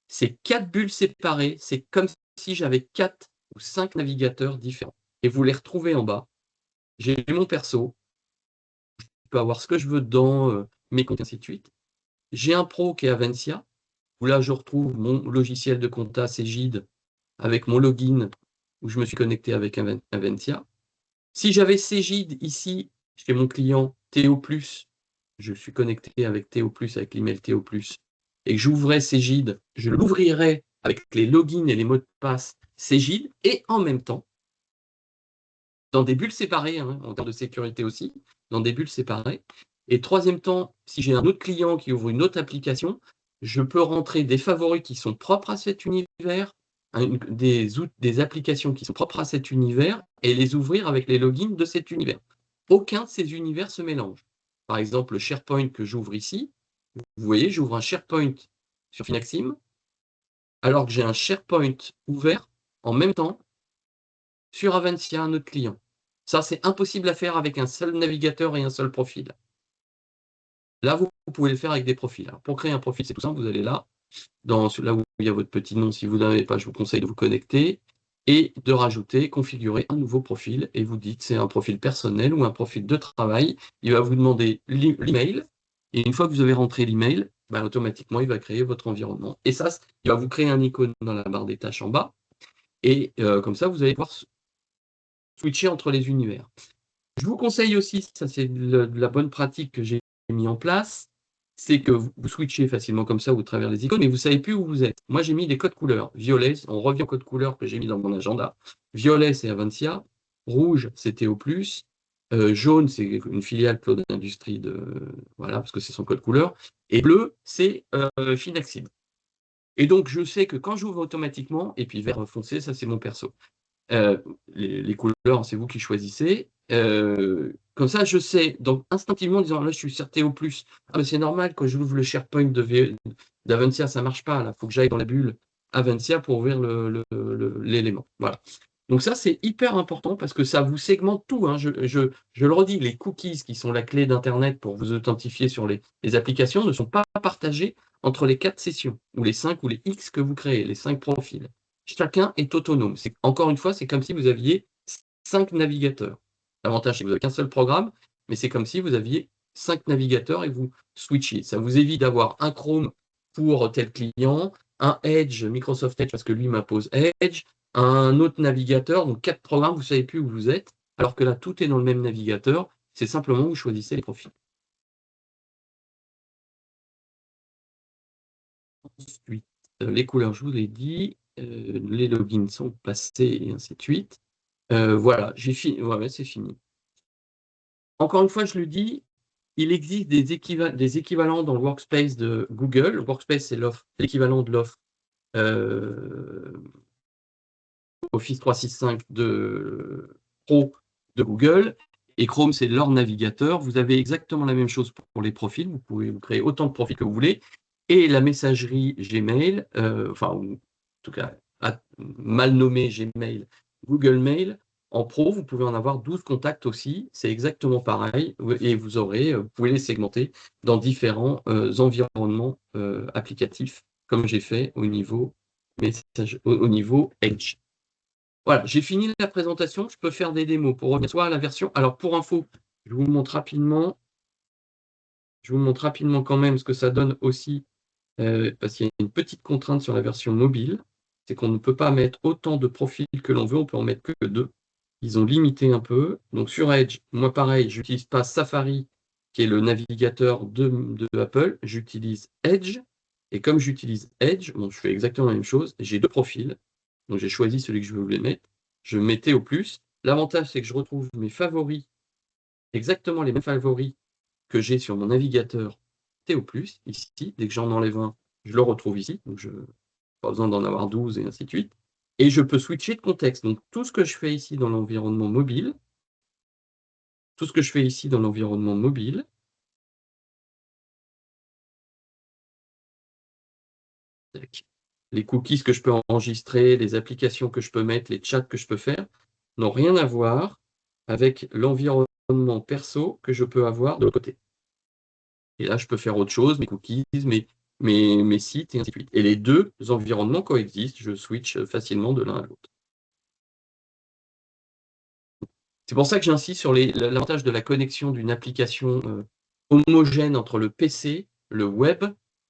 ces 4 bulles séparées, c'est comme si j'avais 4 ou 5 navigateurs différents. Et vous les retrouvez en bas. J'ai mon perso, je peux avoir ce que je veux dedans, mes comptes, et ainsi de suite. J'ai un pro qui est Avantia, où là je retrouve mon logiciel de compta Cégide avec mon login où je me suis connecté avec Avantia. Si j'avais Cégide ici, chez mon client Théo+, je suis connecté avec Théo+, avec l'email Théo+, et que j'ouvrais Cégide, je l'ouvrirais avec les logins et les mots de passe Cégide, et en même temps, dans des bulles séparées, hein, en termes de sécurité aussi, dans des bulles séparées. Et troisième temps, si j'ai un autre client qui ouvre une autre application, je peux rentrer des favoris qui sont propres à cet univers, des applications qui sont propres à cet univers, et les ouvrir avec les logins de cet univers. Aucun de ces univers se mélange. Par exemple, le SharePoint que j'ouvre ici, vous voyez, j'ouvre un SharePoint sur Finaxim, alors que j'ai un SharePoint ouvert en même temps sur Avantia, un autre client. Ça, c'est impossible à faire avec un seul navigateur et un seul profil. Là, vous pouvez le faire avec des profils. Alors, pour créer un profil, c'est tout simple. Vous allez là, là où il y a votre petit nom. Si vous n'avez pas, je vous conseille de vous connecter et de rajouter, configurer un nouveau profil. Et vous dites c'est un profil personnel ou un profil de travail. Il va vous demander l'email. Et une fois que vous avez rentré l'email, ben, automatiquement, il va créer votre environnement. Et ça, il va vous créer un icône dans la barre des tâches en bas. Et comme ça, vous allez pouvoir switcher entre les univers. Je vous conseille aussi, ça c'est de la bonne pratique que j'ai mis en place, c'est que vous switchez facilement comme ça au travers des icônes, mais vous ne savez plus où vous êtes. Moi, j'ai mis des codes couleurs. Violet, on revient au code couleur que j'ai mis dans mon agenda. Violet, c'est Avantia. Rouge, c'est Théo+. Jaune, c'est une filiale Claude Industrie, voilà, parce que c'est son code couleur. Et bleu, c'est Finaxim. Et donc, je sais que quand j'ouvre automatiquement, et puis vert foncé, ça c'est mon perso. Les couleurs, c'est vous qui choisissez. Comme ça, je sais, donc instinctivement, en disant là, je suis sur TO+. Ah, mais c'est normal, quand j'ouvre le SharePoint d'Avencia, ça ne marche pas. Là, il faut que j'aille dans la bulle Avencia pour ouvrir l'élément. Voilà. Donc ça, c'est hyper important parce que ça vous segmente tout. Hein. Je le redis, les cookies qui sont la clé d'Internet pour vous authentifier sur les applications ne sont pas partagés entre les 4 sessions, ou les 5 ou les X que vous créez, les 5 profils. Chacun est autonome. Encore une fois, c'est comme si vous aviez 5 navigateurs. L'avantage, c'est que vous n'avez qu'un seul programme, mais c'est comme si vous aviez 5 navigateurs et vous switchiez. Ça vous évite d'avoir un Chrome pour tel client, un Edge, Microsoft Edge, parce que lui m'impose Edge, un autre navigateur, donc 4 programmes, vous ne savez plus où vous êtes, alors que là, tout est dans le même navigateur. C'est simplement vous choisissez les profils. Ensuite, les couleurs, je vous l'ai dit, les logins sont passés et ainsi de suite. Voilà, j'ai fini. Ouais, c'est fini. Encore une fois, je le dis, il existe des équivalents dans le Workspace de Google. Le Workspace, c'est l'équivalent de l'offre Office 365 de Pro de Google. Et Chrome, c'est leur navigateur. Vous avez exactement la même chose pour les profils. Vous pouvez vous créer autant de profils que vous voulez. Et la messagerie Gmail, en tout cas, mal nommé Gmail, Google Mail, en pro, vous pouvez en avoir 12 contacts aussi. C'est exactement pareil. Et vous pouvez les segmenter dans différents environnements applicatifs, comme j'ai fait au niveau Edge. Voilà, j'ai fini la présentation. Je peux faire des démos pour revenir soit à la version. Alors, pour info, je vous montre rapidement. Je vous montre rapidement quand même ce que ça donne aussi, parce qu'il y a une petite contrainte sur la version mobile. C'est qu'on ne peut pas mettre autant de profils que l'on veut. On peut en mettre que 2. Ils ont limité un peu. Donc, sur Edge, moi, pareil, je n'utilise pas Safari, qui est le navigateur de Apple. J'utilise Edge. Et comme j'utilise Edge, bon, je fais exactement la même chose. J'ai 2 profils. Donc, j'ai choisi celui que je voulais mettre. Je mettais au plus. L'avantage, c'est que je retrouve mes favoris, exactement les mêmes favoris que j'ai sur mon navigateur TO+, ici. Dès que j'en enlève un, je le retrouve ici. Donc, je n'ai pas besoin d'en avoir 12 et ainsi de suite. Et je peux switcher de contexte. Donc, tout ce que je fais ici dans l'environnement mobile, les cookies que je peux enregistrer, les applications que je peux mettre, les chats que je peux faire, n'ont rien à voir avec l'environnement perso que je peux avoir de l'autre côté. Et là, je peux faire autre chose, mes cookies, mes sites, et ainsi de suite. Et les 2 environnements coexistent, je switch facilement de l'un à l'autre. C'est pour ça que j'insiste sur l'avantage de la connexion d'une application homogène entre le PC, le web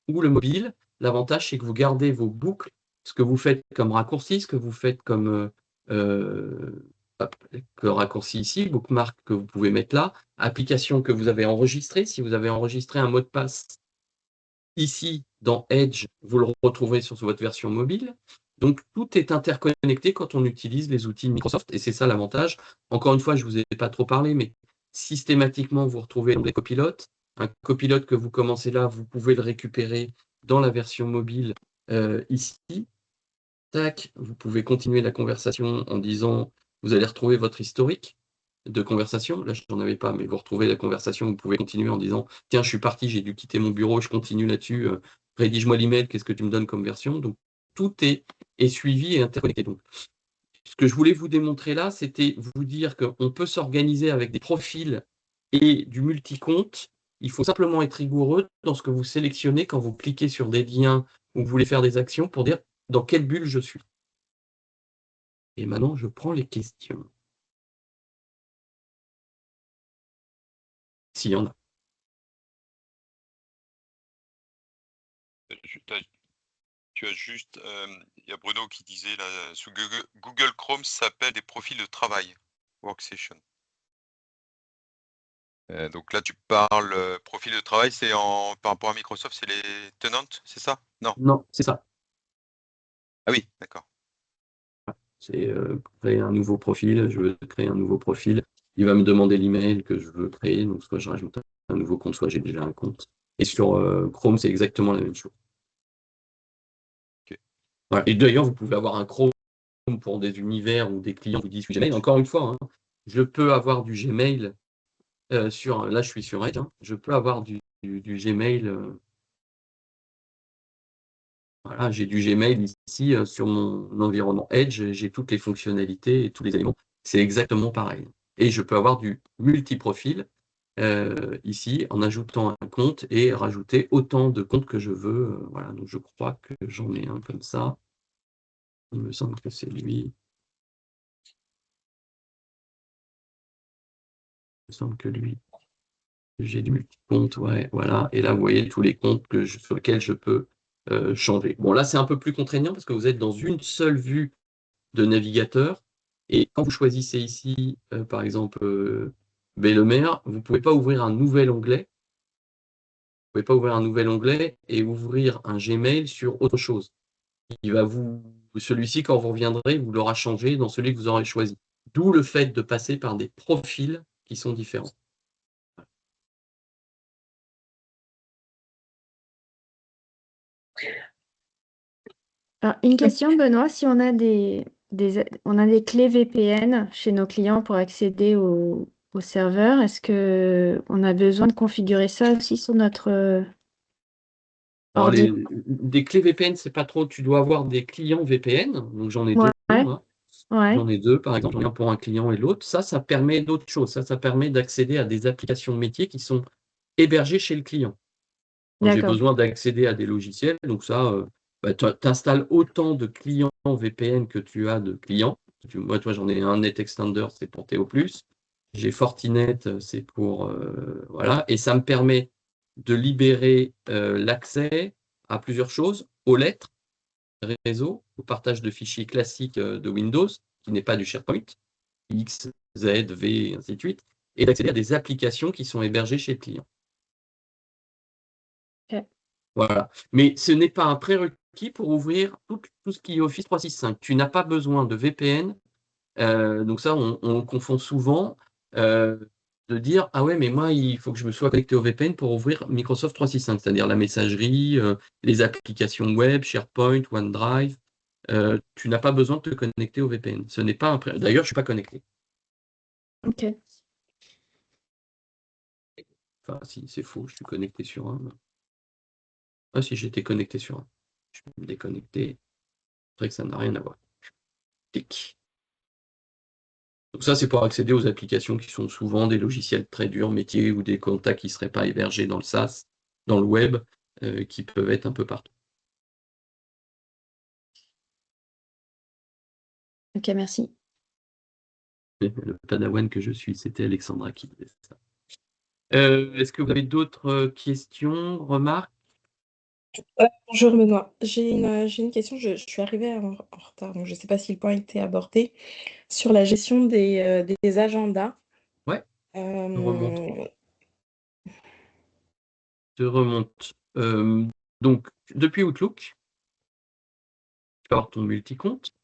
ou le mobile. L'avantage, c'est que vous gardez vos boucles, ce que vous faites comme raccourci, ce que vous faites comme raccourci ici, bookmark que vous pouvez mettre là, application que vous avez enregistrée. Si vous avez enregistré un mot de passe ici, dans Edge, vous le retrouverez sur votre version mobile. Donc, tout est interconnecté quand on utilise les outils de Microsoft, et c'est ça l'avantage. Encore une fois, je ne vous ai pas trop parlé, mais systématiquement, vous retrouvez les copilotes. Un copilote que vous commencez là, vous pouvez le récupérer dans la version mobile ici. Tac, vous pouvez continuer la conversation en disant, vous allez retrouver votre historique de conversation. Là, je n'en avais pas, mais vous retrouvez la conversation, vous pouvez continuer en disant, tiens, je suis parti, j'ai dû quitter mon bureau, je continue là-dessus, rédige-moi l'email, qu'est-ce que tu me donnes comme version? Donc, tout est suivi et interconnecté. Donc, ce que je voulais vous démontrer là, c'était vous dire qu'on peut s'organiser avec des profils et du multi-compte. Il faut simplement être rigoureux dans ce que vous sélectionnez quand vous cliquez sur des liens ou vous voulez faire des actions pour dire dans quelle bulle je suis. Et maintenant, je prends les questions. S'il y en a. Tu as juste, il y a Bruno qui disait là, sous Google Chrome, ça s'appelle des profils de travail, Workstation. Donc là, tu parles profil de travail, c'est par rapport à Microsoft, c'est les tenants, c'est ça? Non. Non, c'est ça. Ah oui, d'accord. C'est créer un nouveau profil. Je veux créer un nouveau profil. Il va me demander l'email que je veux créer. Donc, soit je rajoute un nouveau compte, soit j'ai déjà un compte. Et sur Chrome, c'est exactement la même chose. Voilà. Et d'ailleurs, vous pouvez avoir un Chrome pour des univers ou des clients qui vous disent Gmail. Encore une fois, hein, je peux avoir du Gmail là, je suis sur Edge. Hein, je peux avoir du Gmail. Voilà, j'ai du Gmail ici sur mon environnement Edge. J'ai toutes les fonctionnalités et tous les éléments. C'est exactement pareil. Et je peux avoir du multi-profil ici en ajoutant un compte et rajouter autant de comptes que je veux. Voilà, donc je crois que j'en ai un comme ça. Il me semble que c'est lui. Il me semble que lui. J'ai du multi-compte, ouais, voilà. Et là, vous voyez tous les comptes sur lesquels je peux changer. Bon, là, c'est un peu plus contraignant parce que vous êtes dans une seule vue de navigateur. Et quand vous choisissez ici, par exemple, Bellemer, vous ne pouvez pas ouvrir un nouvel onglet. Vous pouvez pas ouvrir un nouvel onglet et ouvrir un Gmail sur autre chose. Celui-ci, quand vous reviendrez, vous l'aura changé dans celui que vous aurez choisi. D'où le fait de passer par des profils qui sont différents. Alors, une question, Benoît, si on a on a des clés VPN chez nos clients pour accéder au serveur, est-ce que on a besoin de configurer ça aussi sur notre Alors, ordi? des clés VPN, c'est pas trop. Tu dois avoir des clients VPN. Donc, j'en ai Ouais, deux, moi. ouais, J'en ai deux, par exemple, j'en ai un pour un client et l'autre. Ça permet d'autres choses. Ça permet d'accéder à des applications métiers qui sont hébergées chez le client. Quand j'ai d'accord. besoin d'accéder à des logiciels, donc ça, tu installes autant de clients VPN que tu as de clients. Moi, toi, j'en ai un NetExtender, c'est pour Théo+. J'ai Fortinet, c'est pour voilà, et ça me permet de libérer l'accès à plusieurs choses, aux lettres, réseau, au partage de fichiers classiques de Windows, qui n'est pas du SharePoint, X, Z, V, et ainsi de suite, et d'accéder à des applications qui sont hébergées chez le client. Ok. Voilà. Mais ce n'est pas un prérequis pour ouvrir tout ce qui est Office 365. Tu n'as pas besoin de VPN. Donc ça, on confond souvent euh, de dire ah ouais, mais moi, il faut que je me sois connecté au VPN pour ouvrir Microsoft 365, c'est-à-dire la messagerie, les applications web, SharePoint, OneDrive. Tu n'as pas besoin de te connecter au VPN. Ce n'est pas un D'ailleurs, je ne suis pas connecté. Ok. Enfin, si, c'est faux, je suis connecté sur un. Ah si, j'étais connecté sur un. Je peux me déconnecter. C'est vrai que ça n'a rien à voir. Tic. Donc ça, c'est pour accéder aux applications qui sont souvent des logiciels très durs, métiers ou des contacts qui ne seraient pas hébergés dans le SaaS, dans le web, qui peuvent être un peu partout. Ok, merci. Le padawan que je suis, c'était Alexandra qui disait ça. Est-ce que vous avez d'autres questions, remarques? Bonjour Benoît, j'ai une question, je suis arrivée en retard, donc je ne sais pas si le point a été abordé sur la gestion des agendas. Ouais, je remonte. Euh, Je remonte. Donc, depuis Outlook, tu peux avoir ton multi-compte.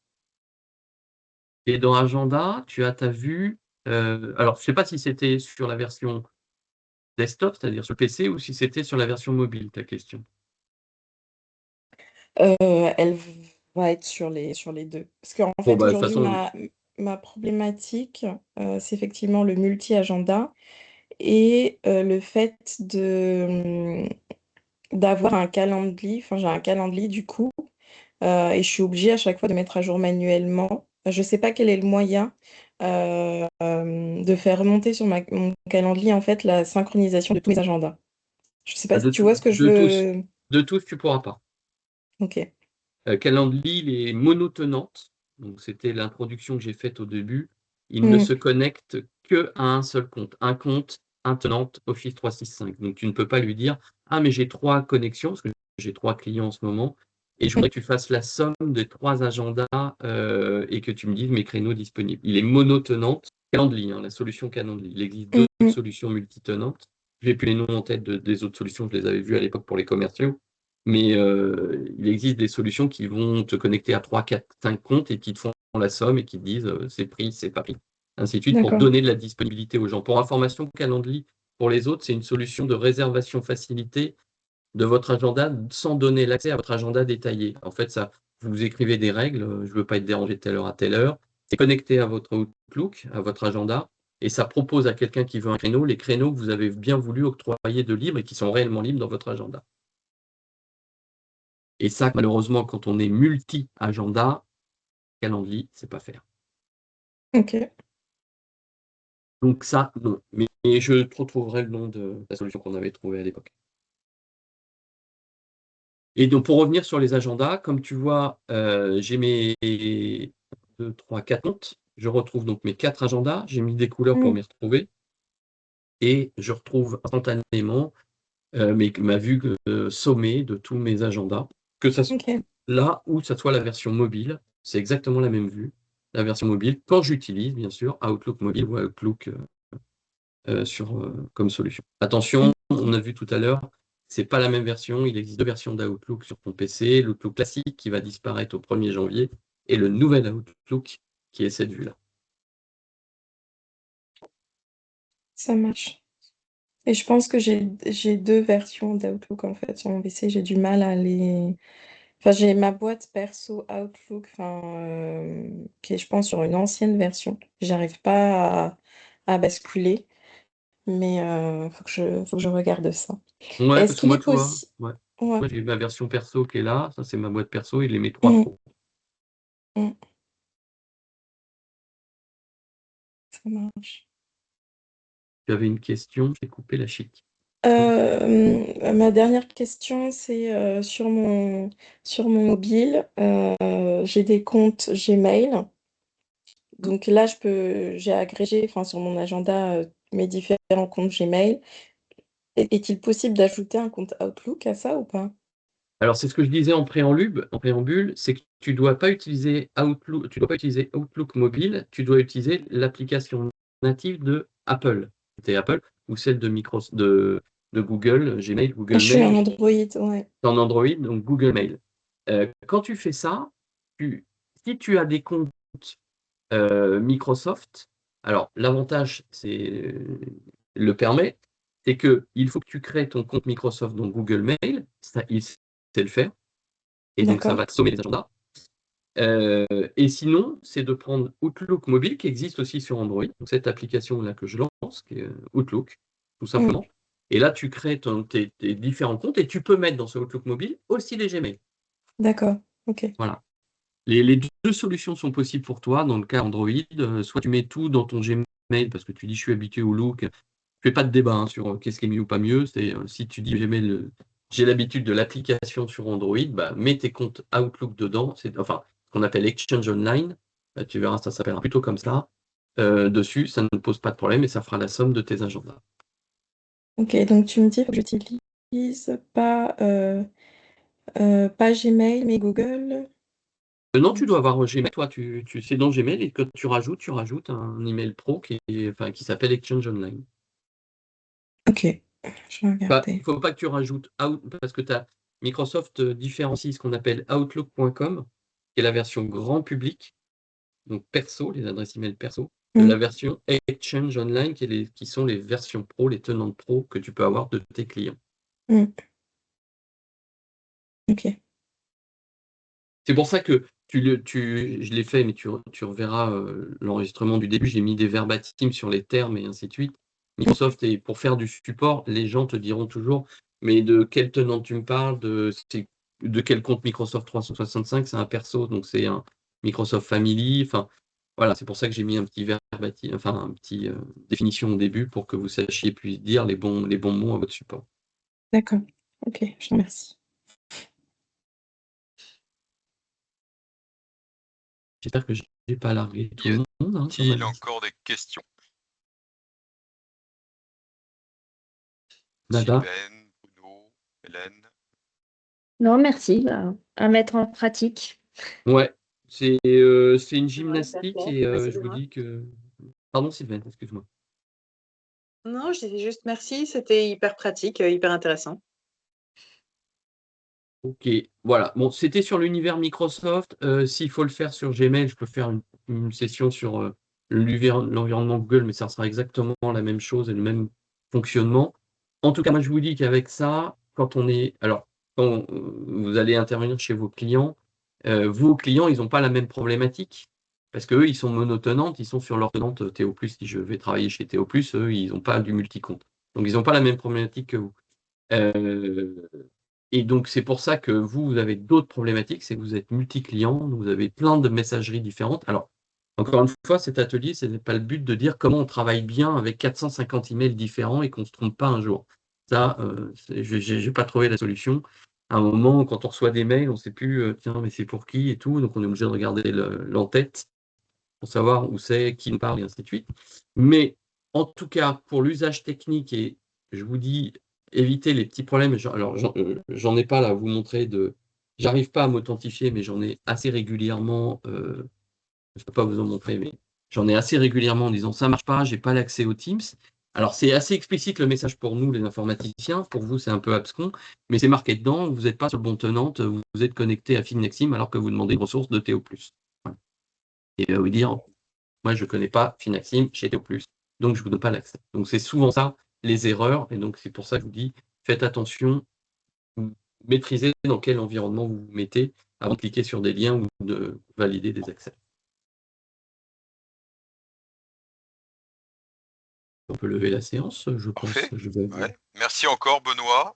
Et dans Agenda, tu as ta vue. Alors, je ne sais pas si c'était sur la version desktop, c'est-à-dire sur le PC, ou si c'était sur la version mobile, ta question. Elle va être sur les deux. Parce qu'en Bon, fait, bah, de toute aujourd'hui, façon, ma problématique, c'est effectivement le multi-agenda et le fait d'avoir un calendrier, enfin j'ai un calendrier du coup, et je suis obligée à chaque fois de mettre à jour manuellement. Je ne sais pas quel est le moyen de faire remonter sur mon calendrier en fait la synchronisation de tous mes agendas. Je ne sais pas si tu vois ce que je veux. de tous, tu ne pourras pas. Ok. Calendly, il est monotenante. Donc, c'était l'introduction que j'ai faite au début. Il ne Mm. se connecte qu'à un seul compte. Un compte intenante Office 365. Donc, tu ne peux pas lui dire ah, mais j'ai 3 connexions, parce que j'ai 3 clients en ce moment, et je voudrais que tu fasses la somme des 3 agendas et que tu me dises mes créneaux disponibles. Il est monotenante. Calendly, hein, la solution Calendly. Il existe Mm, d'autres mm. solutions multitenantes. Je n'ai plus les noms en tête des autres solutions, je les avais vues à l'époque pour les commerciaux. Mais il existe des solutions qui vont te connecter à 3, 4, 5 comptes et qui te font la somme et qui te disent c'est pris, c'est pas pris. Ainsi de suite, pour D'accord. donner de la disponibilité aux gens. Pour information, Calendly, pour les autres, c'est une solution de réservation facilitée de votre agenda sans donner l'accès à votre agenda détaillé. En fait, ça vous écrivez des règles, je ne veux pas être dérangé de telle heure à telle heure. C'est connecté à votre Outlook, à votre agenda, et ça propose à quelqu'un qui veut un créneau les créneaux que vous avez bien voulu octroyer de libre et qui sont réellement libres dans votre agenda. Et ça, malheureusement, quand on est multi-agenda, Calendly, c'est pas faire. Ok. Donc ça, non. Mais je te retrouverai le nom de la solution qu'on avait trouvée à l'époque. Et donc, pour revenir sur les agendas, comme tu vois, j'ai mes 2, 3, 4 comptes. Je retrouve donc mes 4 agendas. J'ai mis des couleurs pour m'y retrouver. Et je retrouve instantanément ma vue sommée de tous mes agendas. Que ça soit Ok. là ou ça soit la version mobile, c'est exactement la même vue. La version mobile, quand j'utilise, bien sûr, Outlook mobile ou Outlook comme solution. Attention, on a vu tout à l'heure, c'est pas la même version. Il existe 2 versions d'Outlook sur ton PC. L'Outlook classique qui va disparaître au 1er janvier et le nouvel Outlook qui est cette vue-là. Ça marche. Et je pense que j'ai 2 versions d'Outlook en fait sur mon PC. J'ai du mal à les. Enfin, j'ai ma boîte perso Outlook, qui est, je pense, sur une ancienne version. J'arrive pas à basculer, mais faut que je regarde ça. Ouais, Est-ce parce que qu'il moi, est tu vois, possible? ouais. Ouais. Moi, j'ai ma version perso qui est là. Ça, c'est ma boîte perso. Il est mes 3 Mm, pros. mm, ça marche. Tu avais une question, j'ai coupé la chic. Ma dernière question, c'est sur mon mobile. J'ai des comptes Gmail. Donc là, j'ai agrégé, enfin, sur mon agenda, mes différents comptes Gmail. Est-il possible d'ajouter un compte Outlook à ça ou pas? Alors, c'est ce que je disais en préambule, c'est que tu dois pas utiliser Outlook mobile, tu dois utiliser l'application native de Apple. C'était Apple ou celle de Google, Gmail, Je Google suis Mail, un Android, ouais. en Android, donc Google Mail. Quand tu fais ça, si tu as des comptes Microsoft, alors l'avantage, le permet, c'est que il faut que tu crées ton compte Microsoft dans Google Mail, ça, il sait le faire, et donc ça D'accord. va te sommer les agendas. Et sinon, c'est de prendre Outlook mobile, qui existe aussi sur Android, donc cette application-là que je lance, qui est Outlook, tout Mm, simplement. Et là, tu crées tes différents comptes et tu peux mettre dans ce Outlook mobile aussi les Gmail. d'accord. Ok. Voilà. Les 2 solutions sont possibles pour toi dans le cas Android. Soit tu mets tout dans ton Gmail parce que tu dis je suis habitué au look. Je fais pas de débat sur qu'est-ce qui est mieux ou pas mieux. Si tu dis Gmail, j'ai l'habitude de l'application sur Android, bah, mets tes comptes Outlook dedans. Enfin ce qu'on appelle Exchange Online. Tu verras, ça s'appellera plutôt comme ça. Dessus, ça ne pose pas de problème et ça fera la somme de tes agendas. Ok, donc tu me dis que j'utilise pas Gmail, mais Google. Non, tu dois avoir Gmail. Toi, c'est dans Gmail et que tu rajoutes un email pro qui s'appelle Exchange Online. Ok, je vais Il regarder. ne faut pas que tu rajoutes parce que Microsoft différencie ce qu'on appelle Outlook.com, qui est la version grand public, donc perso, les adresses email perso, de Mm, la version Exchange Online, qui sont les versions pro, les tenantes pro que tu peux avoir de tes clients. mm. Ok, C'est pour ça que je l'ai fait, mais tu reverras l'enregistrement du début, j'ai mis des verbatim sur les termes et ainsi de suite. Microsoft, et pour faire du support, les gens te diront toujours, mais de quel tenant tu me parles, de quel compte Microsoft 365, c'est un perso, donc c'est un Microsoft Family. Enfin, voilà, c'est pour ça que j'ai mis un petit verbatim, enfin un petit définition au début pour que vous sachiez puis dire les bons mots à votre support. d'accord. Ok, je te remercie. J'espère que je n'ai pas largué tout Y le monde, hein, quand a-t-il même. encore des questions? Nada. Sylvaine, Bruno, Hélène? Non, merci. À mettre en pratique. Ouais, c'est une Ouais, hyper gymnastique clair. et Merci je vous Benoît. dis que. Pardon, Sylvain, excuse-moi. Non, je disais juste merci, c'était hyper pratique, hyper intéressant. Ok, voilà. Bon, c'était sur l'univers Microsoft. S'il faut le faire sur Gmail, je peux faire une session sur l'environnement Google, mais ça sera exactement la même chose et le même fonctionnement. En tout cas, moi, je vous dis qu'avec ça, quand vous allez intervenir chez vos clients, Vos clients, ils n'ont pas la même problématique. Parce qu'eux, ils sont monotenantes, ils sont sur leur tenante Théo+. Si je vais travailler chez Théo+, eux, ils n'ont pas du multi-compte. Donc, ils n'ont pas la même problématique que vous. Et donc, c'est pour ça que vous avez d'autres problématiques, c'est que vous êtes multi-client, vous avez plein de messageries différentes. Alors, encore une fois, cet atelier, ce n'est pas le but de dire comment on travaille bien avec 450 emails différents et qu'on ne se trompe pas un jour. Ça, je n'ai pas trouvé la solution. À un moment, quand on reçoit des mails, on ne sait plus, tiens, mais c'est pour qui et tout, donc on est obligé de regarder l'en-tête pour savoir où c'est, qui nous parle, et ainsi de suite. Mais en tout cas, pour l'usage technique, et je vous dis, évitez les petits problèmes. Alors, j'en ai pas là à vous montrer j'arrive pas à m'authentifier, mais j'en ai assez régulièrement. Je ne peux pas vous en montrer, mais j'en ai assez régulièrement en disant ça marche pas, j'ai pas l'accès aux Teams. Alors, c'est assez explicite le message pour nous, les informaticiens. Pour vous, c'est un peu abscon, mais c'est marqué dedans. Vous n'êtes pas sur le bon tenante, vous êtes connecté à Finexim alors que vous demandez une ressource de Théo+. Voilà. Et il va vous dire, moi, je ne connais pas Finexim chez Théo+, donc je ne vous donne pas l'accès. Donc, c'est souvent ça, les erreurs. Et donc, c'est pour ça que je vous dis, faites attention, maîtrisez dans quel environnement vous vous mettez avant de cliquer sur des liens ou de valider des accès. On peut lever la séance, je pense. Parfait. Je vais... Ouais. Merci encore, Benoît.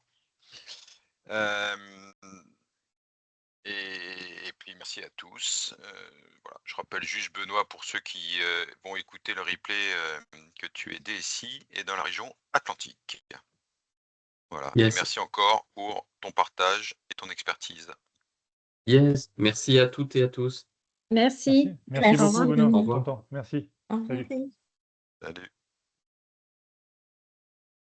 Et puis merci à tous. Voilà. Je rappelle juste, Benoît, pour ceux qui vont écouter le replay, que tu es DSI et dans la région Atlantique. Voilà. Yes. Et merci encore pour ton partage et ton expertise. Yes, merci à toutes et à tous. Merci. Merci Au beaucoup, revoir, Benoît, Denis. pour revoir. ton temps. Merci. Au revoir. Salut. Salut.